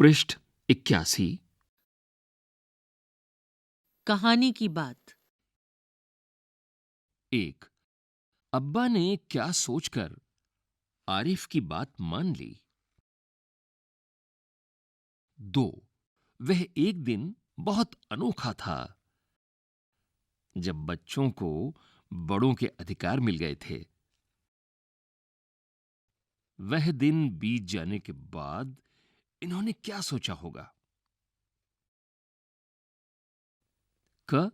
पृष्ठ 81। कहानी की बात। एक, अब्बा ने क्या सोचकर आरिफ की बात मान ली। 2, वह एक दिन बहुत अनोखा था जब बच्चों को बड़ों के अधिकार मिल गए थे। वह दिन बीत जाने के बाद इन्होंने क्या सोचा होगा। क,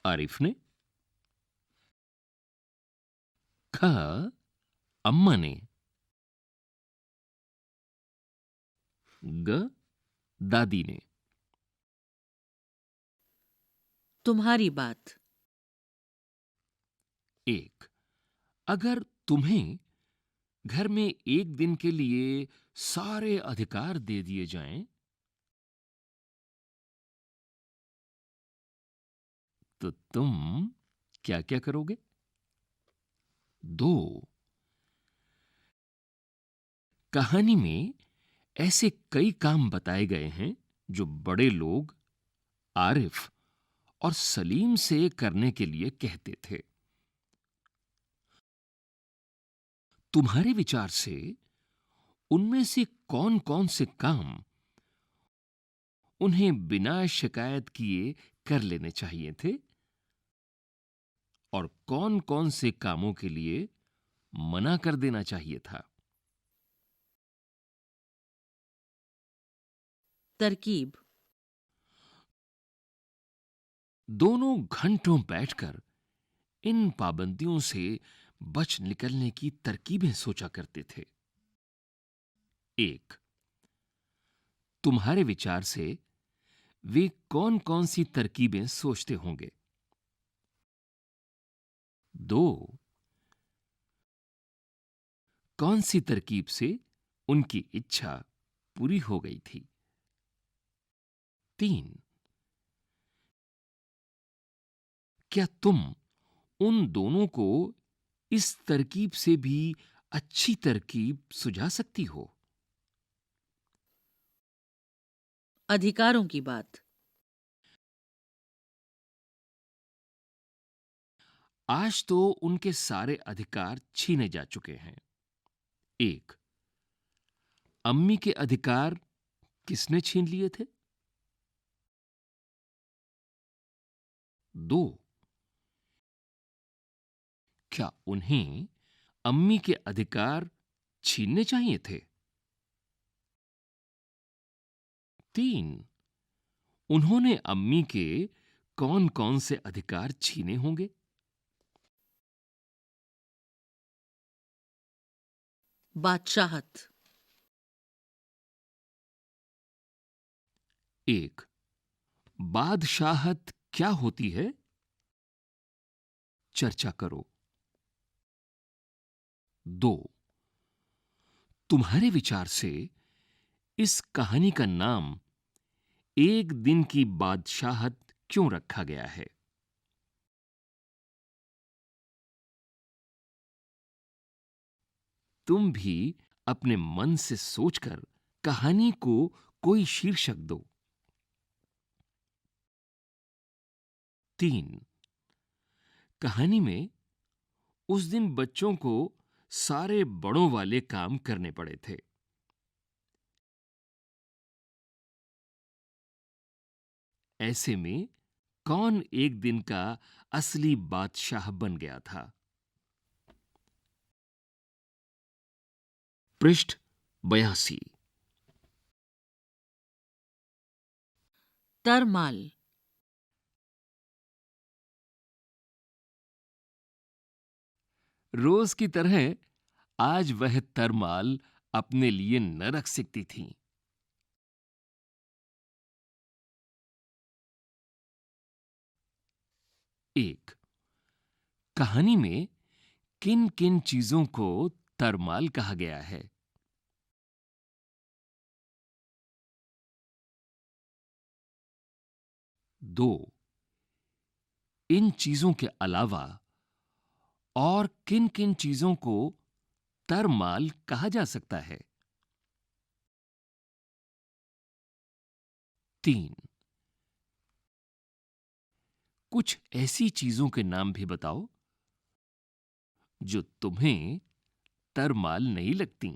आरिफ ने। ख, अम्मा ने। ग, दादी ने। तुम्हारी बात। 1, अगर तुम्हें घर में एक दिन के लिए सारे अधिकार दे दिए जाएं, तो तुम क्या-क्या करोगे? 2, कहानी में ऐसे कई काम बताए गए हैं जो बड़े लोग आरिफ और सलीम से करने के लिए कहते थे। तुम्हारे विचार से उनमें से कौन-कौन से काम उन्हें बिना शिकायत किए कर लेने चाहिए थे और कौन-कौन से कामों के लिए मना कर देना चाहिए था? तरकीब। दोनों घंटों बैठकर इन पाबंदियों से बच निकलने की तरकीबें सोचा करते थे। 1, तुम्हारे विचार से वे कौन-कौन सी तरकीबें सोचते होंगे? 2, कौन सी तरकीब से उनकी इच्छा पूरी हो गई थी? 3, क्या तुम उन दोनों को इस तरकीब से भी अच्छी तरकीब सुझा सकती हो? अधिकारों की बात। आज तो उनके सारे अधिकार छीने जा चुके हैं। 1, अम्मी के अधिकार किसने छीन लिए थे? 2, क्या उन्हें अम्मी के अधिकार छीनने चाहिए थे? 3, उन्होंने अम्मी के कौन-कौन से अधिकार छीने होंगे? बादशाहत। 1, बादशाहत क्या होती है? चर्चा करो। 2, तुम्हारे विचार से इस कहानी का नाम एक दिन की बादशाहत क्यों रखा गया है? तुम भी अपने मन से सोचकर कहानी को कोई शीर्षक दो। 3, कहानी में उस दिन बच्चों को सारे बड़ों वाले काम करने पड़े थे। ऐसे में कौन एक दिन का असली बादशाह बन गया था? पृष्ठ 82। तरमाल। रोज की तरह आज वह तरमाल अपने लिए न रख सकती थी। 1, कहानी में किन किन चीजों को तरमाल कहा गया है? 2, इन चीजों के अलावा और किन किन चीजों को तरमाल कहा जा सकता है? 3 कुछ ऐसी चीजों के नाम भी बताओ जो तुम्हें तरमाल नहीं लगती।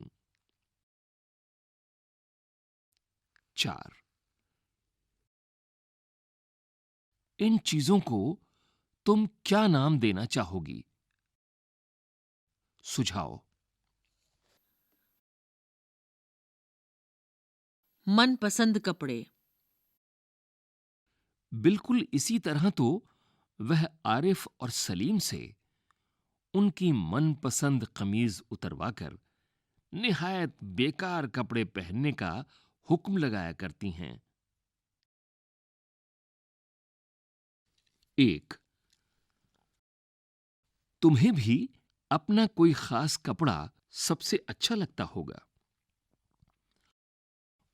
4 इन चीजों को तुम क्या नाम देना चाहोगी? सुझाव। मनपसंद कपड़े। बिल्कुल इसी तरह तो वह आरिफ और सलीम से उनकी मनपसंद कमीज उतरवाकर निहायत बेकार कपड़े पहनने का हुक्म लगाया करती हैं। 1 तुम्हें भी अपना कोई खास कपड़ा सबसे अच्छा लगता होगा।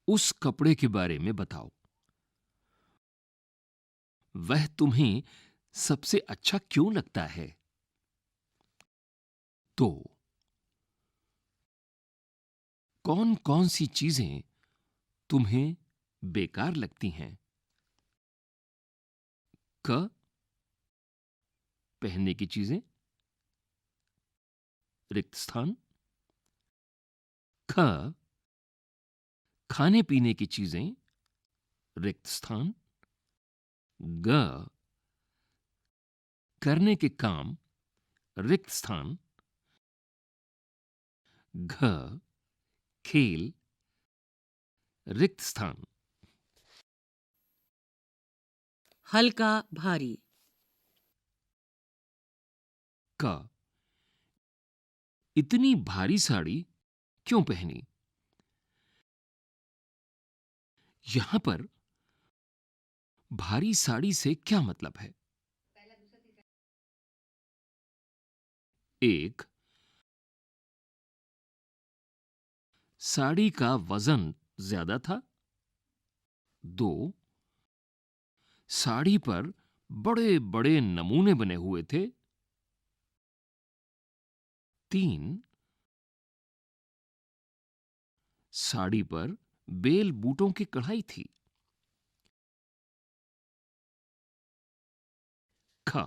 उस कपड़े के बारे में बताओ। वह तुम्हें सबसे अच्छा क्यों लगता है? 2 कौन कौन सी चीजें तुम्हें बेकार लगती हैं? क पहनने की चीजें, रिक्त स्थान। ख खाने पीने की चीजें, रिक्त स्थान। ग करने के काम, रिक्त स्थान। घ खेल, रिक्त स्थान। हल्का भारी। क इतनी भारी साड़ी क्यों पहनी? यहां पर भारी साड़ी से क्या मतलब है? 1 साड़ी का वजन ज्यादा था। 2 साड़ी पर बड़े बड़े नमूने बने हुए थे। 3 साड़ी पर बेल बूटों की कढ़ाई थी। ख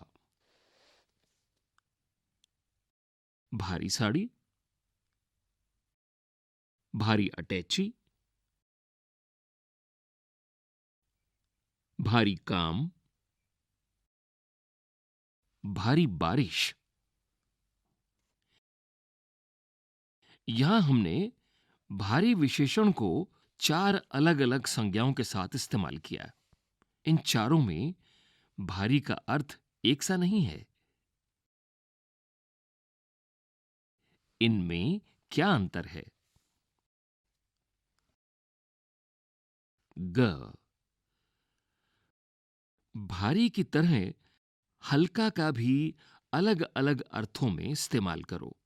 भारी साड़ी, भारी अटैची, भारी काम, भारी बारिश। यहां हमने भारी विशेषण को 4 अलग-अलग संज्ञाओं के साथ इस्तेमाल किया। इन चारों में भारी का अर्थ एक सा नहीं है। इनमें क्या अंतर है? ग भारी की तरह हल्का का भी अलग-अलग अर्थों में इस्तेमाल करो।